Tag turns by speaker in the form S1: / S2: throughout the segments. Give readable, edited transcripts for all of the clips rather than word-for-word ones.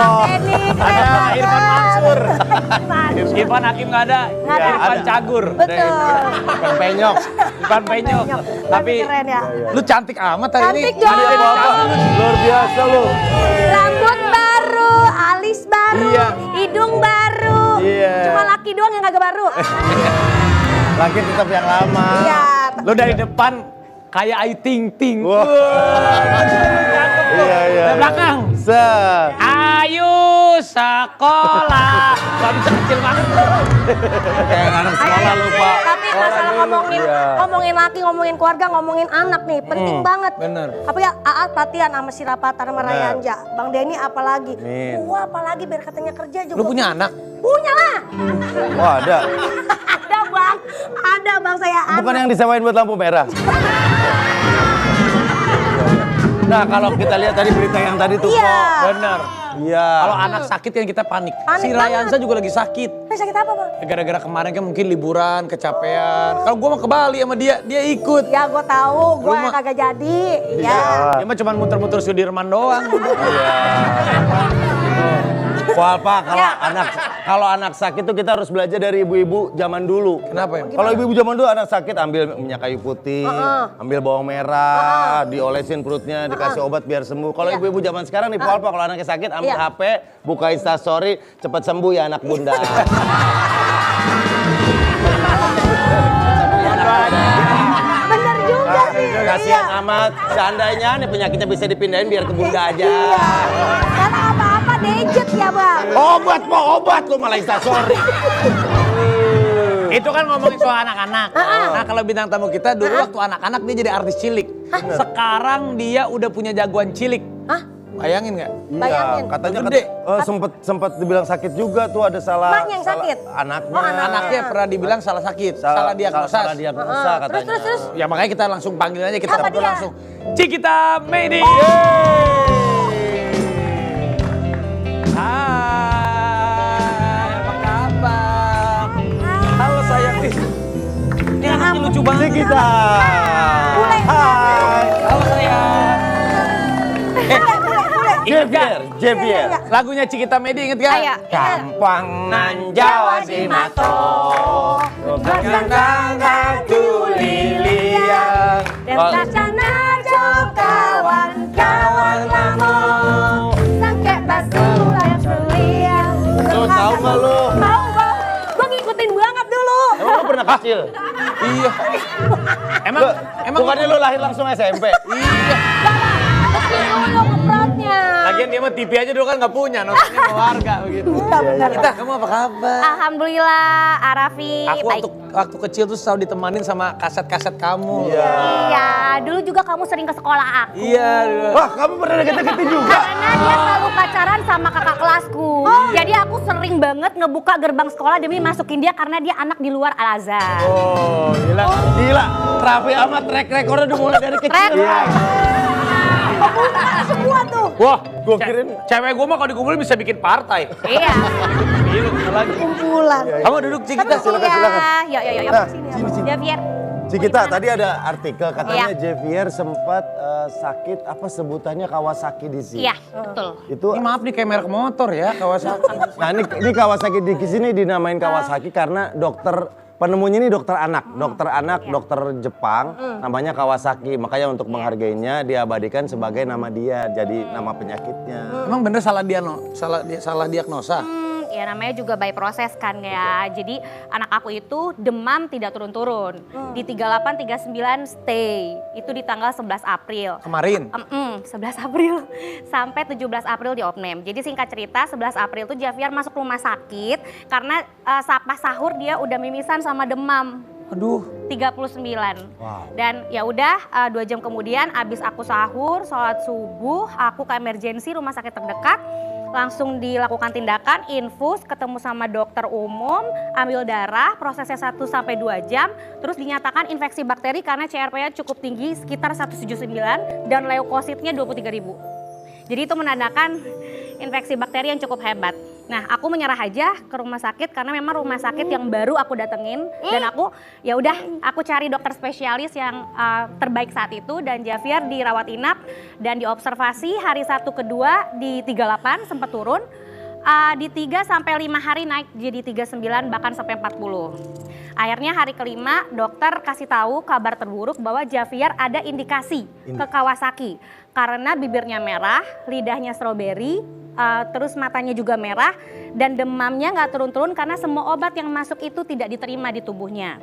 S1: Ada Irfan Mansur. Irfan Hakim nggak ada. Irfan Cagur.
S2: Betul.
S3: Irfan Penyok.
S1: Irfan Penyok. Tapi
S2: keren ya.
S1: lu cantik amat hari ini.
S2: Cantik dong.
S3: Luar biasa lu.
S2: Rambut baru, alis baru,
S1: Iya.
S2: hidung baru.
S3: Iya.
S2: Cuma laki doang yang kagak baru.
S3: Laki tetap yang lama.
S2: Iya.
S1: Lu dari depan kayak Ayu Ting Ting.
S3: Wah. Iya, iya.
S1: Dari belakang.
S3: Set.
S1: Ayu sekolah. Gak bisa kecil banget.
S3: Kayak anak sekolah lu, Pak.
S2: Tapi masalah ngomongin laki, ngomongin keluarga, ngomongin anak nih, penting banget.
S1: bener.
S2: Tapi ya Aat perhatian sama si Rapatar sama Raya Anja. Bang Denny apalagi.
S3: Amin.
S2: Gua apalagi biar katanya kerja juga.
S1: Lu punya anak?
S2: Punya lah.
S3: Wah, ada.
S2: Ada bang, ada bang saya anak.
S3: Bukan yang disewain buat lampu merah. Nah, kalau kita lihat tadi berita yang tadi tuh,
S2: Iya.
S3: Kok.
S1: Bener.
S3: Iya.
S1: Kalau anak sakit kan kita panik.
S2: Panik
S1: Si Rayansa juga lagi sakit.
S2: Sakit apa bang?
S1: Gara-gara kemarin kan mungkin liburan, kecapean. Kalau gua mau ke Bali sama dia ikut.
S2: Ya gue tahu, gue
S1: Lu mah-
S2: kagak jadi. Ya.
S1: Dia mah cuma muter-muter Sudirman doang.
S3: Wah, Pak,
S2: Ya.
S3: kalau anak sakit tuh kita harus belajar dari ibu-ibu zaman dulu.
S1: Kenapa ya?
S3: Kalau ibu-ibu zaman dulu anak sakit ambil minyak kayu putih, ambil bawang merah, diolesin perutnya, dikasih obat biar sembuh. Kalau
S2: Iya.
S3: ibu-ibu zaman sekarang nih, Pak, kalau anaknya sakit ambil
S2: Iya.
S3: HP, buka Instastory, cepat sembuh ya anak bunda.
S2: Bener juga sih.
S3: Kasihan amat, seandainya nih penyakitnya bisa dipindahin biar ke bunda aja.
S2: Iya. Karena apa-apa dejet ya bang.
S3: Obat, Pak, obat lu malah Instastory.
S1: Itu kan ngomongin soal anak-anak. Nah kalau bintang tamu kita dulu waktu anak-anak dia jadi artis cilik. Sekarang dia udah punya jagoan cilik.
S2: Hah?
S1: Bayangin nggak?
S2: Bayangin.
S3: Iya, katanya
S1: Gede.
S3: sempat dibilang sakit juga tuh ada salah.
S2: Emaknya yang sakit?
S3: Anaknya.
S2: Oh, anaknya.
S1: Anaknya pernah dibilang salah sakit, salah diagnosa.
S3: Salah diagnosa katanya.
S2: Terus.
S1: Ya makanya kita langsung panggil aja, kita
S2: Apa
S1: ngobrol
S2: dia?
S1: langsung. Cikita Medi. Hai, apa kabar? Halo sayang. Ini anaknya lucu banget.
S3: Cikita.
S2: Bule.
S3: Hai.
S1: Halo sayang.
S3: Javier, Javier.
S1: Lagunya Cikita Medi inget gak?
S2: Iya.
S3: Kampangan Jawa Simato. Kandangan tulilian.
S2: Dan kasana jo kawan-kawan lamu. Sangke basulah seliang.
S3: Lu tahu nggak lu?
S2: Tahu bang. Gue ngikutin banget dulu.
S3: Emang lu pernah kecil?
S1: Iya. Emang
S3: Bukannya lu lahir langsung SMP?
S1: Iya.
S2: Dulu keprotnya.
S1: Lagian dia mah TV aja dulu kan nggak punya, nontonnya sama warga begitu.
S2: Iya benar.
S1: Kita, kamu apa kabar?
S2: Alhamdulillah, Arafi.
S1: Aku waktu kecil tuh selalu ditemanin sama kaset-kaset kamu.
S2: Iya, dulu juga kamu sering ke sekolah aku.
S1: Iya.
S3: Wah, kamu pernah deket-deketin juga?
S2: Karena dia selalu pacaran sama kakak kelasku. Jadi aku sering banget ngebuka gerbang sekolah demi masukin dia karena dia anak di luar Al-Azhar.
S1: Oh, gila.
S3: Gila, Raffi amat track recordnya udah mulai dari kecil.
S2: Iya. Semua tuh.
S1: Wah,
S3: Gua kirain
S1: cewek gue mah kalau dikumpulin bisa bikin partai.
S2: Iya.
S1: Gila, gila lagi.
S2: Kumpulan.
S1: Kamu duduk Cikita.
S3: silakan, silakan.
S2: Yuk,
S3: Nah,
S2: sini.
S3: sini.
S2: Javier.
S3: Cikita, tadi ada artikel katanya
S2: Iya.
S3: Javier sempat sakit apa sebutannya Kawasaki disease.
S2: Iya, betul.
S3: Itu
S1: Ini maaf nih kayak merek motor ya, Kawasaki.
S3: nah ini Kawasaki disease ini dinamain Kawasaki karena penemunya ini dokter anak, dokter Jepang, namanya Kawasaki. Makanya untuk menghargainya diabadikan sebagai nama dia, jadi nama penyakitnya.
S1: Emang bener salah diagnosa?
S2: Ya namanya juga by proses kan ya. Jadi anak aku itu demam tidak turun-turun. Di 38, 39 stay. Itu di tanggal 11 April.
S1: Kemarin.
S2: 11 April sampai 17 April di Opname. Jadi singkat cerita 11 April tuh Javier masuk rumah sakit karena pas sahur dia udah mimisan sama demam.
S1: Aduh.
S2: 39.
S3: Wow.
S2: Dan ya udah 2 jam kemudian abis aku sahur, sholat subuh, aku ke emergency rumah sakit terdekat. Langsung dilakukan tindakan, infus, ketemu sama dokter umum, ambil darah, prosesnya 1 sampai 2 jam, terus dinyatakan infeksi bakteri karena CRP-nya cukup tinggi sekitar 179 dan leukositnya 23.000. Jadi itu menandakan infeksi bakteri yang cukup hebat. Nah, aku menyerah aja ke rumah sakit karena memang rumah sakit yang baru aku datengin dan aku ya udah aku cari dokter spesialis yang terbaik saat itu dan Javier dirawat inap dan diobservasi hari 1 kedua di 38 sempat turun. Di 3 sampai 5 hari naik jadi 39 bahkan sampai 40. Akhirnya hari kelima dokter kasih tahu kabar terburuk bahwa Javier ada indikasi ke Kawasaki karena bibirnya merah, lidahnya stroberi, terus matanya juga merah dan demamnya nggak turun-turun karena semua obat yang masuk itu tidak diterima di tubuhnya.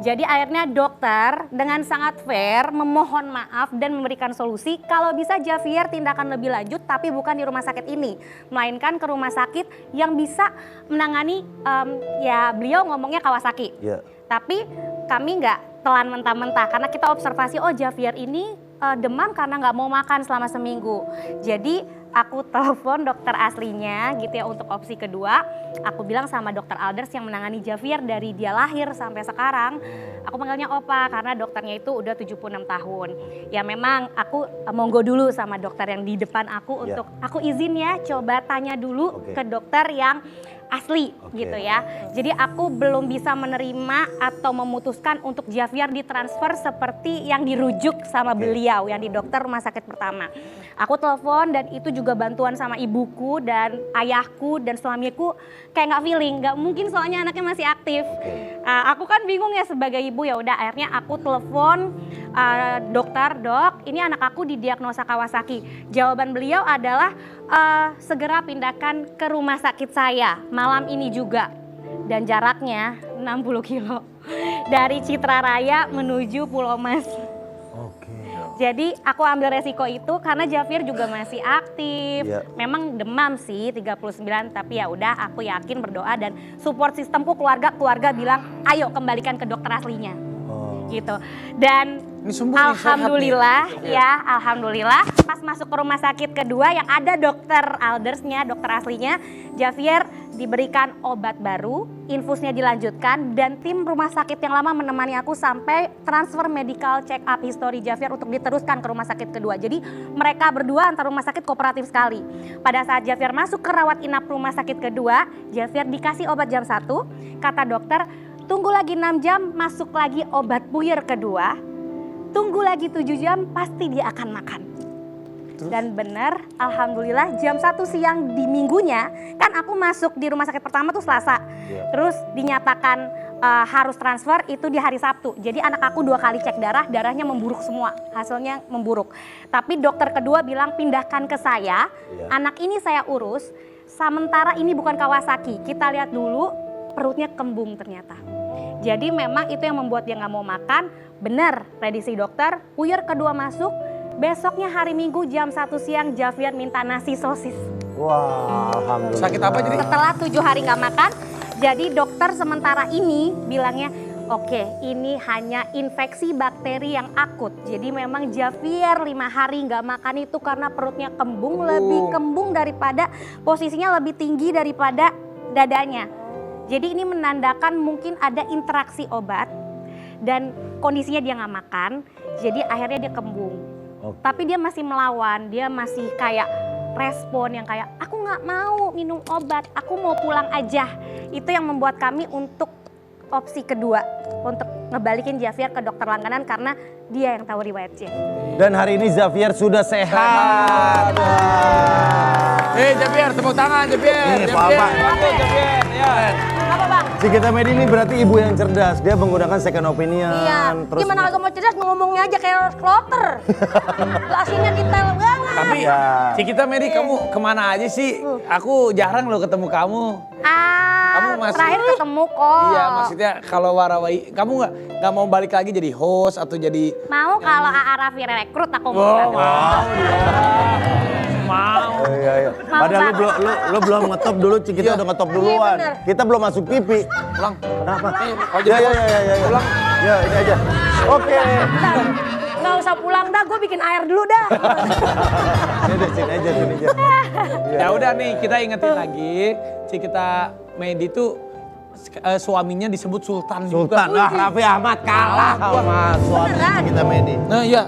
S2: Jadi akhirnya dokter dengan sangat fair memohon maaf dan memberikan solusi kalau bisa Javier tindakan lebih lanjut tapi bukan di rumah sakit ini, melainkan ke rumah sakit yang bisa menangani ya beliau ngomongnya Kawasaki.
S3: Iya.
S2: Tapi kami nggak telan mentah-mentah karena kita observasi oh Javier ini demam karena nggak mau makan selama seminggu. Jadi aku telepon dokter aslinya gitu ya untuk opsi kedua. Aku bilang sama dokter Alders yang menangani Javier dari dia lahir sampai sekarang. Aku panggilnya Opa karena dokternya itu udah 76 tahun. Ya memang aku monggo dulu sama dokter yang di depan aku untuk aku izin ya coba tanya dulu ke dokter yang asli gitu ya. Jadi aku belum bisa menerima atau memutuskan untuk Javier ditransfer seperti yang dirujuk sama beliau yang di dokter rumah sakit pertama. Aku telepon dan itu juga bantuan sama ibuku dan ayahku dan suamiku kayak nggak feeling, nggak mungkin soalnya anaknya masih aktif. Aku kan bingung ya sebagai ibu ya udah akhirnya aku telepon dokter, dok ini anak aku didiagnosa Kawasaki. Jawaban beliau adalah segera pindahkan ke rumah sakit saya malam ini juga dan jaraknya 60 kilo dari Citra Raya menuju Pulau Mas. Jadi aku ambil resiko itu karena Javier juga masih aktif. Memang demam sih 39 tapi ya udah aku yakin berdoa dan support sistemku keluarga bilang ayo kembalikan ke dokter aslinya. Gitu. Dan alhamdulillah ya, alhamdulillah pas masuk ke rumah sakit kedua yang ada dokter Aldersnya, dokter aslinya, Javier diberikan obat baru, infusnya dilanjutkan dan tim rumah sakit yang lama menemani aku sampai transfer medical check up history Javier untuk diteruskan ke rumah sakit kedua. Jadi mereka berdua antar rumah sakit kooperatif sekali. Pada saat Javier masuk ke rawat inap rumah sakit kedua, Javier dikasih obat jam 1, kata dokter tunggu lagi 6 jam masuk lagi obat puyer kedua. Tunggu lagi 7 jam pasti dia akan makan. Dan benar alhamdulillah jam 1 siang di minggunya kan aku masuk di rumah sakit pertama tuh Selasa. Terus dinyatakan harus transfer itu di hari Sabtu. Jadi anak aku 2 kali cek darah, darahnya memburuk semua. Hasilnya memburuk. Tapi dokter kedua bilang pindahkan ke saya. Anak ini saya urus. Sementara ini bukan Kawasaki. Kita lihat dulu perutnya kembung ternyata. Jadi memang itu yang membuat dia nggak mau makan. Benar, prediksi dokter, puyer kedua masuk, besoknya hari Minggu jam 1 siang Javier minta nasi sosis.
S3: Wah, alhamdulillah.
S1: Sakit apa jadi?
S2: Setelah 7 hari nggak makan, jadi dokter sementara ini bilangnya, oke, ini hanya infeksi bakteri yang akut. Jadi memang Javier 5 hari nggak makan itu karena perutnya kembung, lebih kembung daripada posisinya lebih tinggi daripada dadanya. Jadi ini menandakan mungkin ada interaksi obat dan kondisinya dia nggak makan, jadi akhirnya dia kembung. Tapi dia masih melawan, dia masih kayak respon yang kayak aku nggak mau minum obat, aku mau pulang aja. Itu yang membuat kami untuk opsi kedua untuk ngebalikin Javier ke dokter langganan karena dia yang tahu riwayatnya.
S3: Dan hari ini Javier sudah sehat.
S1: Javier, tepuk tangan Javier. Javier. Ya.
S2: Apa bang?
S3: Si Kita Medi ini berarti ibu yang cerdas. Dia menggunakan second opinion.
S4: Iya, gimana kagak mau cerdas ngomongnya aja kayak kloter. Aslinya kita banget.
S1: Tapi si Kita Medi kamu kemana aja sih? Aku jarang loh ketemu kamu. Kamu masih
S2: Terakhir ketemu kok.
S1: Iya, maksudnya kalau warawai, kamu nggak mau balik lagi jadi host atau jadi
S2: Mau kalau AA Raffi rekrut aku mau.
S1: mau.
S3: Iya. Padahal lu belum ngetop dulu, kita udah ngetop duluan.
S4: bener.
S3: Kita belum masuk TV.
S1: Pulang.
S3: Kenapa?
S1: Oh, jadi
S3: Ya.
S1: pulang.
S3: Ya, ini aja. Oke.
S4: Nggak usah pulang dah, gue bikin air dulu dah.
S3: Ya udah sini aja.
S1: Ya udah nih, kita ingetin lagi, si Kita Medi tuh suaminya disebut Sultan juga.
S3: Sultan, Raffi Ahmad kalah sama suami si Kita Medi.
S1: Nah iya,